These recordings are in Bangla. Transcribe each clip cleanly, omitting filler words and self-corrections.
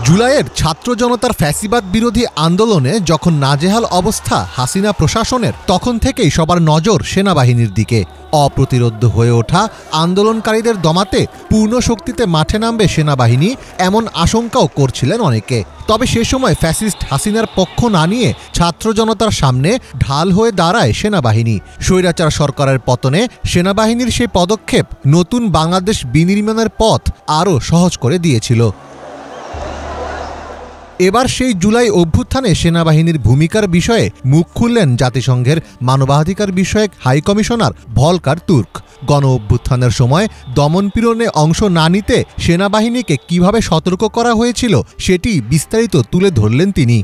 জুলাইয়ের ছাত্র জনতার ফ্যাসিবাদ বিরোধী আন্দোলনে যখন নাজেহাল অবস্থা হাসিনা প্রশাসনের, তখন থেকেই সবার নজর সেনাবাহিনীর দিকে। অপ্রতিরোধ্য হয়ে ওঠা আন্দোলনকারীদের দমাতে পূর্ণ শক্তিতে মাঠে নামবে সেনাবাহিনী, এমন আশঙ্কাও করছিলেন অনেকে। তবে সে সময় ফ্যাসিস্ট হাসিনার পক্ষ না নিয়ে ছাত্র জনতার সামনে ঢাল হয়ে দাঁড়ায় সেনাবাহিনী। স্বৈরাচার সরকারের পতনে সেনাবাহিনীর সেই পদক্ষেপ নতুন বাংলাদেশ বিনির্মাণের পথ আরও সহজ করে দিয়েছিল। এবার সেই জুলাই অভ্যুত্থানে সেনাবাহিনীর ভূমিকার বিষয়ে মুখ খুললেন জাতিসংঘের মানবাধিকার বিষয়ক হাইকমিশনার ভলকার তুর্ক। গণ অভ্যুত্থানের সময় দমনপীড়নে অংশ না নিতে সেনাবাহিনীকে কিভাবে সতর্ক করা হয়েছিল সেটি বিস্তারিত তুলে ধরলেন তিনি।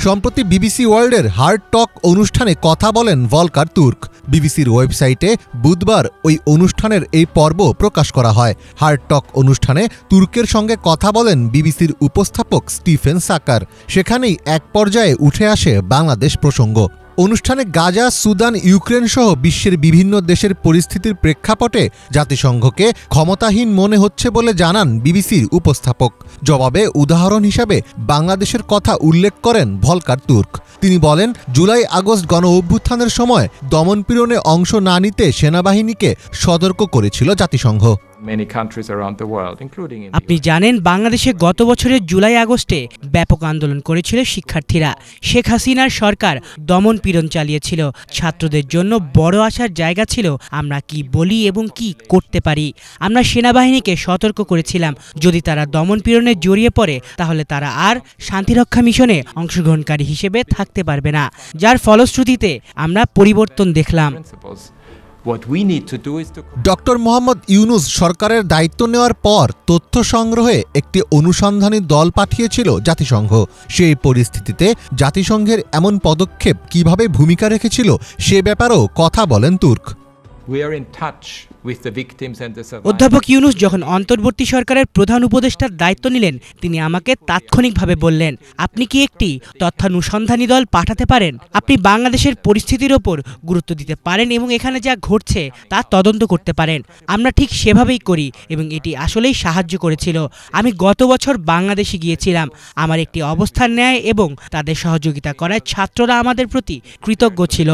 সম্প্রতি বিবিসি ওয়ার্ল্ডের হার্ড টক অনুষ্ঠানে কথা বলেন ভলকার তুর্ক। বিবিসির ওয়েবসাইটে বুধবার ওই অনুষ্ঠানের এই পর্ব প্রকাশ করা হয়। হার্ড টক অনুষ্ঠানে তুর্কের সঙ্গে কথা বলেন বিবিসির উপস্থাপক স্টিফেন সাকার। সেখানেই এক পর্যায়ে উঠে আসে বাংলাদেশ প্রসঙ্গ। অনুষ্ঠানে গাজা, সুদান, ইউক্রেন সহ বিশ্বের বিভিন্ন দেশের পরিস্থিতির প্রেক্ষাপটে জাতিসংঘকে ক্ষমতাহীন মনে হচ্ছে বলে জানান বিবিসির উপস্থাপক। জবাবে উদাহরণ হিসাবে বাংলাদেশের কথা উল্লেখ করেন ভলকার তুর্ক। তিনি বলেন, জুলাই আগস্ট গণ অভ্যুত্থানের সময় দমনপীড়নে অংশ না নিতে সেনাবাহিনীকে সতর্ক করেছিল জাতিসংঘ। আপনি জানেন, বাংলাদেশে গত বছরের জুলাই আগস্টে ব্যাপক আন্দোলন করেছিল শিক্ষার্থীরা। শেখ হাসিনার সরকার দমনপীড়ন চালিয়েছিল। ছাত্রদের জন্য বড় আশার জায়গা ছিল আমরা কি বলি এবং কি করতে পারি। আমরা সেনাবাহিনীকে সতর্ক করেছিলাম, যদি তারা দমনপীড়নে জড়িয়ে পড়ে তাহলে তারা আর শান্তিরক্ষা মিশনে অংশগ্রহণকারী হিসেবে থাকতে পারবে না, যার ফলশ্রুতিতে আমরা পরিবর্তন দেখলাম। ডক্টর মোহাম্মদ ইউনূস সরকারের দায়িত্ব নেওয়ার পর তথ্য সংগ্রহে একটি অনুসন্ধানী দল পাঠিয়েছিল জাতিসংঘ। সেই পরিস্থিতিতে জাতিসংঘের এমন পদক্ষেপ কিভাবে ভূমিকা রেখেছিল সে ব্যাপারেও কথা বলেন তুর্ক। অধ্যাপক ইউনূস যখন অন্তর্বর্তী সরকারের প্রধান উপদেষ্টার দায়িত্ব নিলেন, তিনি আমাকে তাৎক্ষণিকভাবে বললেন, আপনি কি একটি তথ্যানুসন্ধানী দল পাঠাতে পারেন? আপনি বাংলাদেশের পরিস্থিতির ওপর গুরুত্ব দিতে পারেন এবং এখানে যা ঘটছে তা তদন্ত করতে পারেন। আমরা ঠিক সেভাবেই করি এবং এটি আসলেই সাহায্য করেছিল। আমি গত বছর বাংলাদেশে গিয়েছিলাম। আমার একটি অবস্থান নেয় এবং তাদের সহযোগিতা করায় ছাত্ররা আমাদের প্রতি কৃতজ্ঞ ছিল।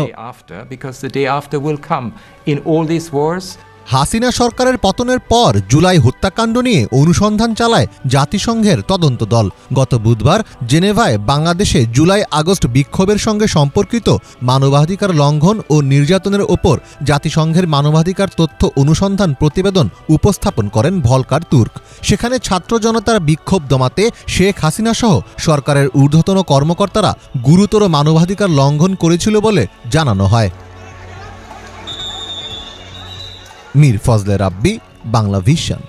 হাসিনা সরকারের পতনের পর জুলাই হত্যাকাণ্ড নিয়ে অনুসন্ধান চালায় জাতিসংঘের তদন্ত দল। গত বুধবার জেনেভায় বাংলাদেশে জুলাই আগস্ট বিক্ষোভের সঙ্গে সম্পর্কিত মানবাধিকার লঙ্ঘন ও নির্যাতনের ওপর জাতিসংঘের মানবাধিকার তথ্য অনুসন্ধান প্রতিবেদন উপস্থাপন করেন ভলকার তুর্ক। সেখানে ছাত্র জনতার বিক্ষোভ দমাতে শেখ হাসিনা সহ সরকারের ঊর্ধ্বতন কর্মকর্তারা গুরুতর মানবাধিকার লঙ্ঘন করেছিল বলে জানানো হয়। মীর ফজলে রাব্বি, বাংলা ভিশন।